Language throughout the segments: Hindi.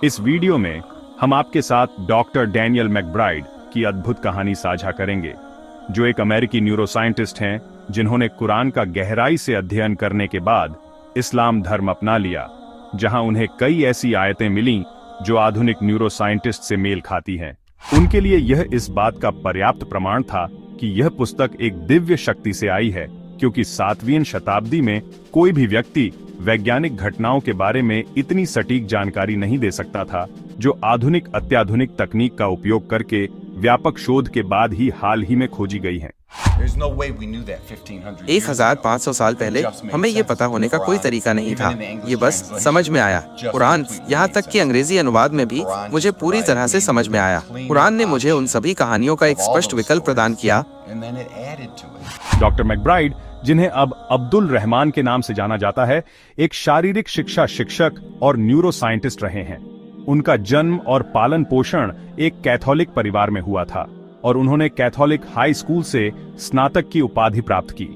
इस वीडियो में हम आपके साथ डॉक्टर डैनियल मैकब्राइड की अद्भुत कहानी साझा करेंगे, जो एक अमेरिकी न्यूरोसाइंटिस्ट हैं जिन्होंने कुरान का गहराई से अध्ययन करने के बाद इस्लाम धर्म अपना लिया, जहां उन्हें कई ऐसी आयतें मिलीं जो आधुनिक न्यूरोसाइंटिस्ट से मेल खाती हैं। उनके लिए यह इस बात का पर्याप्त प्रमाण था कि यह पुस्तक एक दिव्य शक्ति से आई है, क्योंकि 7वीं शताब्दी में कोई भी व्यक्ति वैज्ञानिक घटनाओं के बारे में इतनी सटीक जानकारी नहीं दे सकता था, जो आधुनिक अत्याधुनिक तकनीक का उपयोग करके व्यापक शोध के बाद ही हाल ही में खोजी गई हैं। 1500 साल पहले हमें ये पता होने का कोई तरीका नहीं था, ये बस समझ में आया। कुरान, यहाँ तक कि अंग्रेजी अनुवाद में भी मुझे पूरी तरह से समझ में आया। कुरान ने मुझे उन सभी कहानियों का एक स्पष्ट विकल्प प्रदान किया। डॉक्टर मैकब्राइड, जिन्हें अब अब्दुल रहमान के नाम से जाना जाता है, एक शारीरिक शिक्षा शिक्षक और न्यूरो साइंटिस्ट रहे हैं। उनका जन्म और पालन पोषण एक कैथोलिक परिवार में हुआ था और उन्होंने कैथोलिक हाई स्कूल से स्नातक की उपाधि प्राप्त की।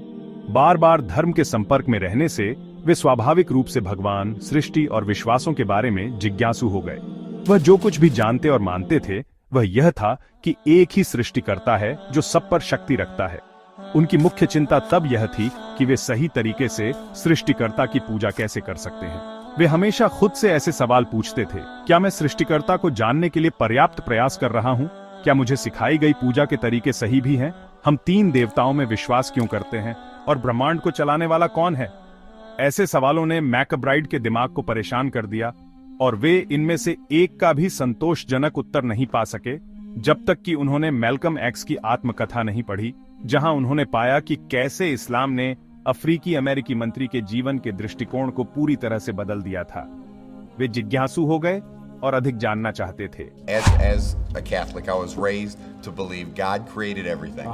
बार बार धर्म के संपर्क में रहने से वे स्वाभाविक रूप से भगवान, सृष्टि और विश्वासों के बारे में जिज्ञासु हो गए। वह जो कुछ भी जानते और मानते थे वह यह था कि एक ही सृष्टिकर्ता है जो सब पर शक्ति रखता है। उनकी मुख्य चिंता तब यह थी कि वे सही तरीके से सृष्टिकर्ता की पूजा कैसे कर सकते हैं। वे हमेशा खुद से ऐसे सवाल पूछते थे, क्या मैं सृष्टिकर्ता को जानने के लिए पर्याप्त प्रयास कर रहा हूँ? क्या मुझे सिखाई गई पूजा के तरीके सही भी हैं? हम 3 देवताओं में विश्वास क्यों करते हैं और ब्रह्मांड को चलाने वाला कौन है? ऐसे सवालों ने मैकब्राइड के दिमाग को परेशान कर दिया और वे इनमें से एक का भी संतोषजनक उत्तर नहीं पा सके, जब तक कि उन्होंने मैल्कम एक्स की आत्मकथा नहीं पढ़ी, जहां उन्होंने पाया कि कैसे इस्लाम ने अफ्रीकी अमेरिकी मंत्री के जीवन के दृष्टिकोण को पूरी तरह से बदल दिया था। वे जिज्ञासु हो गए और अधिक जानना चाहते थे। As a Catholic, I was raised to believe God created everything,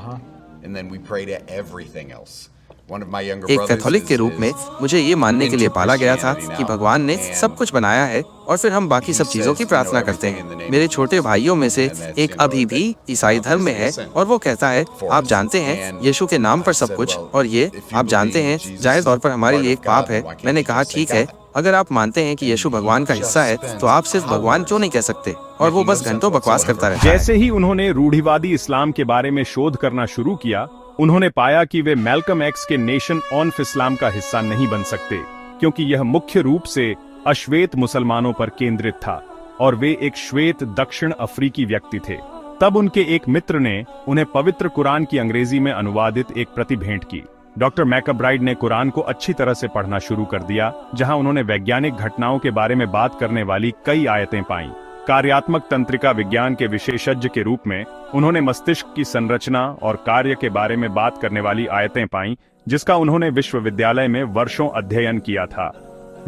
and then we pray to everything else. एक कैथोलिक के रूप में मुझे ये मानने के लिए पाला गया था कि भगवान ने सब कुछ बनाया है और फिर हम बाकी सब चीजों की प्रार्थना करते हैं। मेरे छोटे भाइयों में से एक अभी भी ईसाई धर्म में है और वो कहता है, आप जानते हैं यीशु के नाम पर सब कुछ, और ये आप जानते हैं जाहिर तौर पर हमारे लिए एक पाप है। मैंने कहा, ठीक है, अगर आप मानते हैं कि यीशु भगवान का हिस्सा है तो आप सिर्फ भगवान क्यों नहीं कह सकते? और वो बस घंटों बकवास करता रहता है। जैसे ही उन्होंने रूढ़िवादी इस्लाम के बारे में शोध करना शुरू किया, उन्होंने पाया कि वे मैल्कम एक्स के नेशन ऑफ इस्लाम का हिस्सा नहीं बन सकते, क्योंकि यह मुख्य रूप से अश्वेत मुसलमानों पर केंद्रित था और वे एक श्वेत दक्षिण अफ्रीकी व्यक्ति थे। तब उनके एक मित्र ने उन्हें पवित्र कुरान की अंग्रेजी में अनुवादित एक प्रति भेंट की। डॉक्टर मैकब्राइड ने कुरान को अच्छी तरह से पढ़ना शुरू कर दिया, जहां उन्होंने वैज्ञानिक घटनाओं के बारे में बात करने वाली कई आयतें पाईं। कार्यात्मक तंत्रिका विज्ञान के विशेषज्ञ के रूप में उन्होंने मस्तिष्क की संरचना और कार्य के बारे में बात करने वाली आयतें पाईं, जिसका उन्होंने विश्वविद्यालय में वर्षों अध्ययन किया था।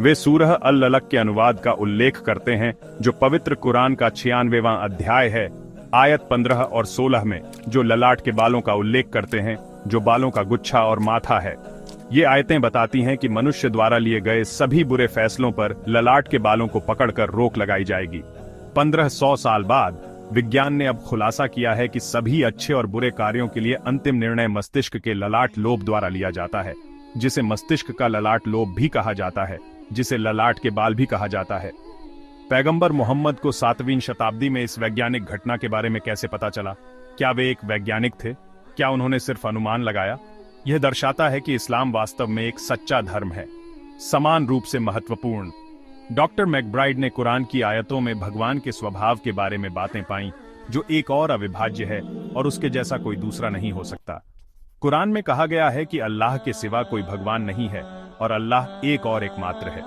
वे सूरह अल-ललक के अनुवाद का उल्लेख करते हैं, जो पवित्र कुरान का 96वां अध्याय है, आयत 15 और 16 में, जो ललाट के बालों का उल्लेख करते हैं, जो बालों का गुच्छा और माथा है। ये आयतें बताती हैं कि मनुष्य द्वारा लिए गए सभी बुरे फैसलों पर ललाट के बालों को पकड़कर रोक लगाई जाएगी। 1500 साल बाद विज्ञान ने अब खुलासा किया है कि सभी अच्छे और बुरे कार्यों के लिए अंतिम निर्णय मस्तिष्क के ललाट लोब द्वारा लिया जाता है, जिसे मस्तिष्क का ललाट लोब भी कहा जाता है, जिसे ललाट के बाल भी कहा जाता है। पैगंबर मोहम्मद को 7वीं शताब्दी में इस वैज्ञानिक घटना के बारे में कैसे पता चला? क्या वे एक वैज्ञानिक थे? क्या उन्होंने सिर्फ अनुमान लगाया? यह दर्शाता है कि इस्लाम वास्तव में एक सच्चा धर्म है, समान रूप से महत्वपूर्ण। डॉक्टर मैकब्राइड ने कुरान की आयतों में भगवान के स्वभाव के बारे में बातें पाईं, जो एक और अविभाज्य है और उसके जैसा कोई दूसरा नहीं हो सकता। कुरान में कहा गया है कि अल्लाह के सिवा कोई भगवान नहीं है और अल्लाह एक और एकमात्र है।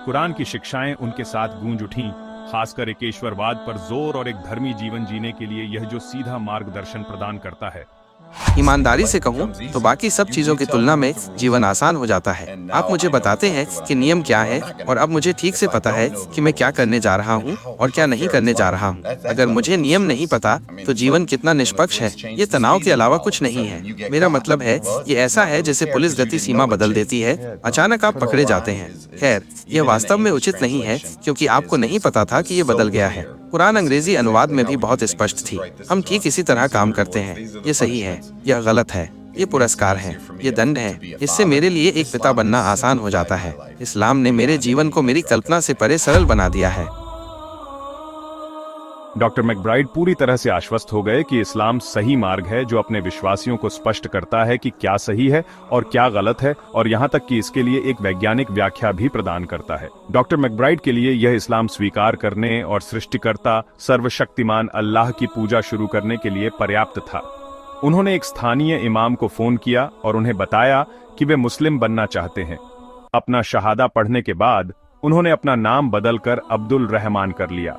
कुरान की शिक्षाएं उनके साथ गूंज उठीं, खासकर एक ईश्वरवाद पर जोर और एक धर्मी जीवन जीने के लिए यह जो सीधा मार्गदर्शन प्रदान करता है। ईमानदारी से कहूँ तो बाकी सब चीजों की तुलना में जीवन आसान हो जाता है। आप मुझे बताते हैं कि नियम क्या है और अब मुझे ठीक से पता है कि मैं क्या करने जा रहा हूँ और क्या नहीं करने जा रहा हूँ। अगर मुझे नियम नहीं पता तो जीवन कितना निष्पक्ष है। ये तनाव के अलावा कुछ नहीं है। मेरा मतलब है ये ऐसा है जैसे पुलिस गति सीमा बदल देती है, अचानक आप पकड़े जाते हैं। खैर, यह वास्तव में उचित नहीं है क्योंकि आपको नहीं पता था कि ये बदल गया है। कुरान अंग्रेजी अनुवाद में भी बहुत स्पष्ट थी। हम ठीक इसी तरह काम करते हैं। ये सही है, यह गलत है, ये पुरस्कार है, ये दंड है। इससे मेरे लिए एक पिता बनना आसान हो जाता है। इस्लाम ने मेरे जीवन को मेरी कल्पना से परे सरल बना दिया है। डॉक्टर मैकब्राइड पूरी तरह से आश्वस्त हो गए कि इस्लाम सही मार्ग है जो अपने विश्वासियों को स्पष्ट करता है कि क्या सही है और क्या गलत है, और यहाँ तक कि इसके लिए एक वैज्ञानिक व्याख्या भी प्रदान करता है। डॉक्टर मैकब्राइड के लिए यह इस्लाम स्वीकार करने और सृष्टिकर्ता सर्वशक्तिमान अल्लाह की पूजा शुरू करने के लिए पर्याप्त था। उन्होंने एक स्थानीय इमाम को फोन किया और उन्हें बताया कि वे मुस्लिम बनना चाहते हैं। अपना शहादा पढ़ने के बाद उन्होंने अपना नाम बदलकर अब्दुल रहमान कर लिया।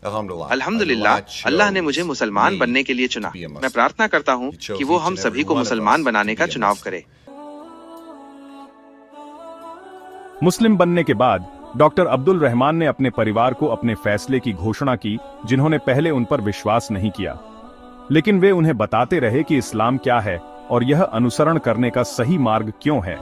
अल्हम्दुलिल्लाह, अल्लाह ने मुझे मुसलमान बनने के लिए चुना। मैं प्रार्थना करता हूँ कि वो हम सभी को मुसलमान बनाने का चुनाव करे। मुस्लिम बनने के बाद डॉक्टर अब्दुल रहमान ने अपने परिवार को अपने फैसले की घोषणा की, जिन्होंने पहले उन पर विश्वास नहीं किया, लेकिन वे उन्हें बताते रहे कि इस्लाम क्या है और यह अनुसरण करने का सही मार्ग क्यों है।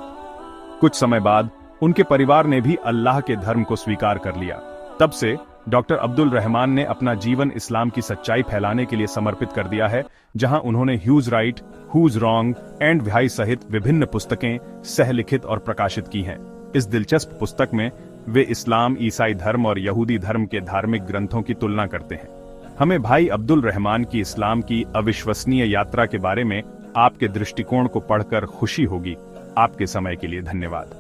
कुछ समय बाद उनके परिवार ने भी अल्लाह के धर्म को स्वीकार कर लिया। तब से डॉक्टर अब्दुल रहमान ने अपना जीवन इस्लाम की सच्चाई फैलाने के लिए समर्पित कर दिया है, जहां उन्होंने who's right, who's wrong and why सहित विभिन्न पुस्तकें सहलिखित और प्रकाशित की हैं। इस दिलचस्प पुस्तक में वे इस्लाम, ईसाई धर्म और यहूदी धर्म के धार्मिक ग्रंथों की तुलना करते हैं। हमें भाई अब्दुल रहमान की इस्लाम की अविश्वसनीय यात्रा के बारे में आपके दृष्टिकोण को पढ़कर खुशी होगी। आपके समय के लिए धन्यवाद।